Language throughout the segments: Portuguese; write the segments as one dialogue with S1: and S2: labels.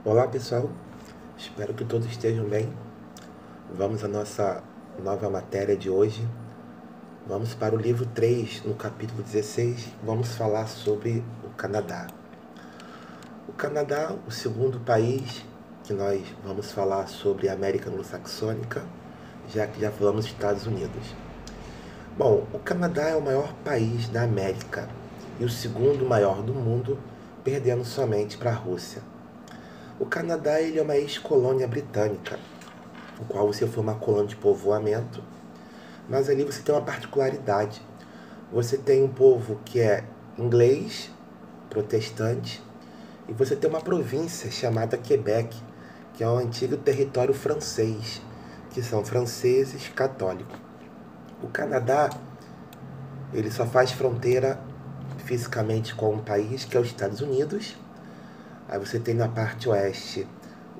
S1: Olá pessoal, espero que todos estejam bem. Vamos à nossa nova matéria de hoje. Vamos para o livro 3, no capítulo 16. Vamos falar sobre o Canadá. O Canadá, o segundo país que nós vamos falar sobre a América Anglo-Saxônica, já que já falamos dos Estados Unidos. Bom, o Canadá é o maior país da América e o segundo maior do mundo, perdendo somente para a Rússia. O Canadá ele é uma ex-colônia britânica, o qual você foi uma colônia de povoamento, mas ali você tem uma particularidade. Você tem um povo que é inglês, protestante, e você tem uma província chamada Quebec, que é um antigo território francês, que são franceses católicos. O Canadá, ele só faz fronteira fisicamente com um país, que é os Estados Unidos. Aí você tem na parte oeste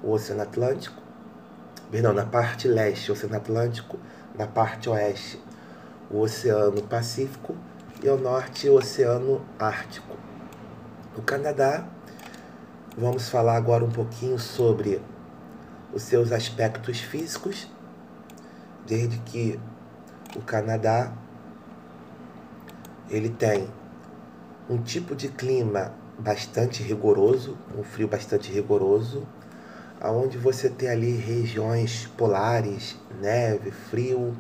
S1: o Oceano Atlântico, perdão, na parte leste o Oceano Atlântico, na parte oeste o Oceano Pacífico e ao norte o Oceano Ártico. O Canadá, vamos falar agora um pouquinho sobre os seus aspectos físicos, desde que o Canadá ele tem um tipo de clima bastante rigoroso, um frio bastante rigoroso, onde você tem ali regiões polares, neve, frio.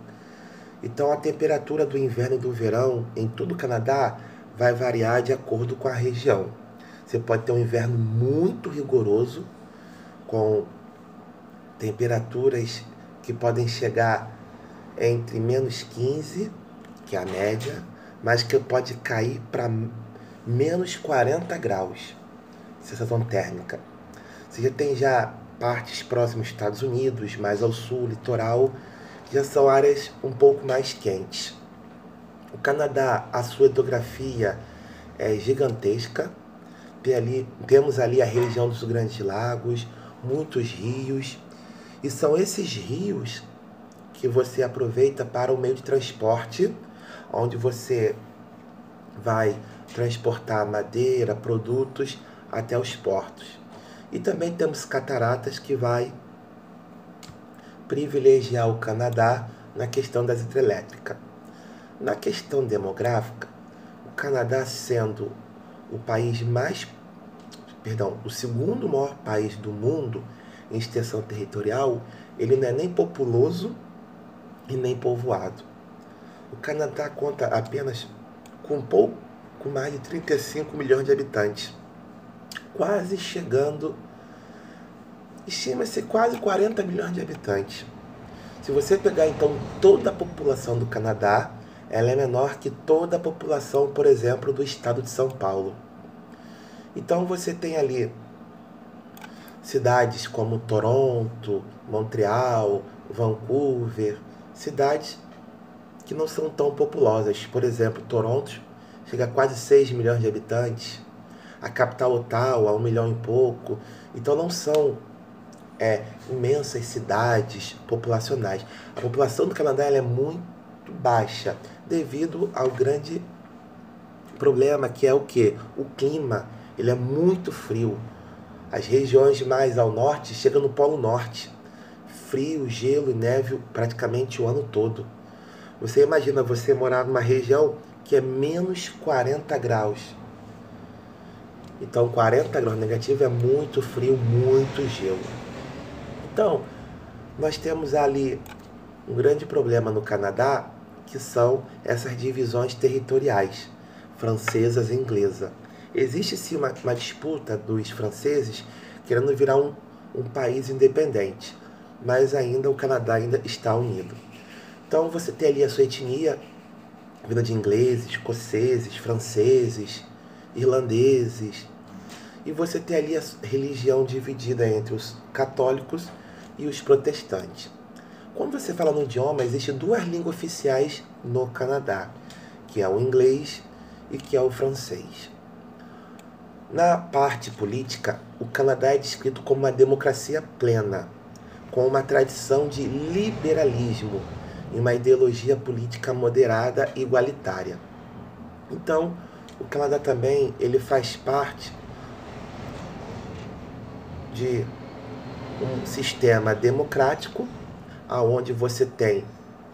S1: Então a temperatura do inverno e do verão em todo o Canadá vai variar de acordo com a região. Você pode ter um inverno muito rigoroso, com temperaturas que podem chegar entre menos 15, que é a média, mas que pode cair para menos 40 graus, sensação térmica. Você já tem partes próximas dos Estados Unidos, mais ao sul, litoral, que já são áreas um pouco mais quentes. O Canadá, a sua hidrografia é gigantesca. Temos ali a região dos Grandes Lagos, muitos rios, e são esses rios que você aproveita para o meio de transporte, onde você vai transportar madeira, produtos até os portos. E também temos cataratas que vai privilegiar o Canadá na questão das hidrelétricas. Na questão demográfica, o Canadá sendo o segundo maior país do mundo em extensão territorial, ele não é nem populoso e nem povoado. O Canadá conta apenas com mais de 35 milhões de habitantes, quase chegando, estima-se quase 40 milhões de habitantes. Se você pegar então toda a população do Canadá, ela é menor que toda a população, por exemplo, do estado de São Paulo. Então você tem ali cidades como Toronto, Montreal, Vancouver, cidades que não são tão populosas. Por exemplo, Toronto chega a quase 6 milhões de habitantes, a capital Ottawa, 1 milhão e pouco. Então não são imensas cidades populacionais. A população do Canadá ela é muito baixa, devido ao grande problema que é o que? O clima, ele é muito frio. As regiões mais ao norte chegam no Polo Norte. Frio, gelo e neve praticamente o ano todo. Você imagina você morar numa região que é menos 40 graus. Então 40 graus negativo é muito frio, muito gelo. Então, nós temos ali um grande problema no Canadá, que são essas divisões territoriais, francesas e inglesa. Existe sim uma disputa dos franceses querendo virar um país independente, mas ainda o Canadá ainda está unido. Então você tem ali a sua etnia, vinda de ingleses, escoceses, franceses, irlandeses, e você tem ali a religião dividida entre os católicos e os protestantes. Quando você fala no idioma, existem duas línguas oficiais no Canadá, que é o inglês e que é o francês. Na parte política, o Canadá é descrito como uma democracia plena, com uma tradição de liberalismo e uma ideologia política moderada e igualitária. Então, o Canadá também ele faz parte de um sistema democrático, onde você tem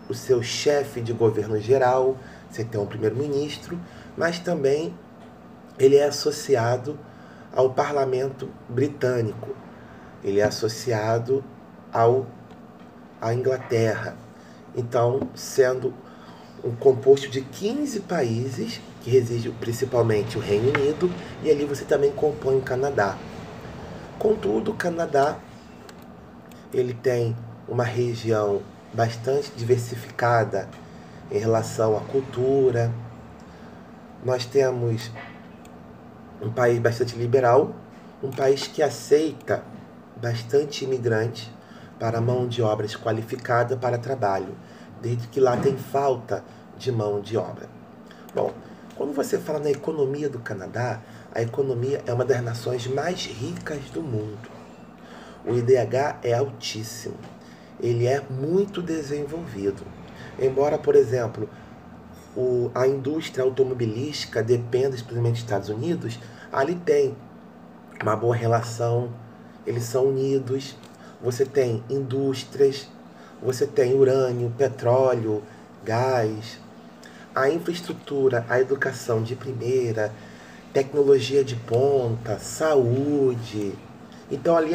S1: o seu chefe de governo geral, você tem um primeiro-ministro, mas também ele é associado ao parlamento britânico, ele é associado à Inglaterra. Então, sendo um composto de 15 países, que reside principalmente o Reino Unido, e ali você também compõe o Canadá. Contudo, o Canadá ele tem uma região bastante diversificada em relação à cultura. Nós temos um país bastante liberal, um país que aceita bastante imigrante para mão de obra qualificada para trabalho, desde que lá tem falta de mão de obra. Bom, quando você fala na economia do Canadá, a economia é uma das nações mais ricas do mundo. O IDH é altíssimo, ele é muito desenvolvido. Embora, por exemplo, a indústria automobilística dependa exclusivamente dos Estados Unidos, ali tem uma boa relação, eles são unidos, você tem indústrias, você tem urânio, petróleo, gás, a infraestrutura, a educação de primeira, tecnologia de ponta, saúde. Então ali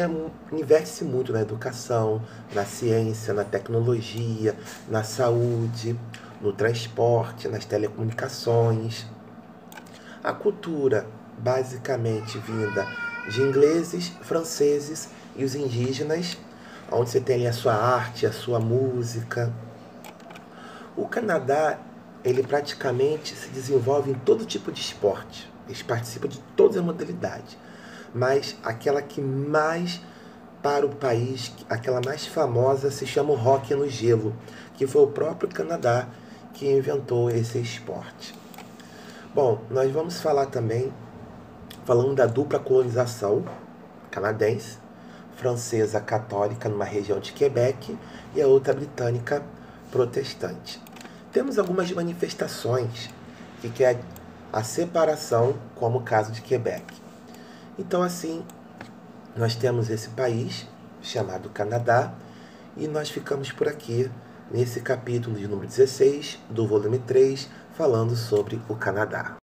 S1: investe-se muito na educação, na ciência, na tecnologia, na saúde, no transporte, nas telecomunicações. A cultura, basicamente vinda de ingleses, franceses e os indígenas, onde você tem ali a sua arte, a sua música. O Canadá, ele praticamente se desenvolve em todo tipo de esporte. Eles participam de todas as modalidades. Mas aquela que mais para o país, aquela mais famosa, se chama o hóquei no gelo, que foi o próprio Canadá que inventou esse esporte. Bom, nós vamos falar também, falando da dupla colonização canadense, francesa católica numa região de Quebec e a outra britânica protestante. Temos algumas manifestações que querem a separação, como o caso de Quebec. Então, assim, nós temos esse país chamado Canadá e nós ficamos por aqui nesse capítulo de número 16 do volume 3, falando sobre o Canadá.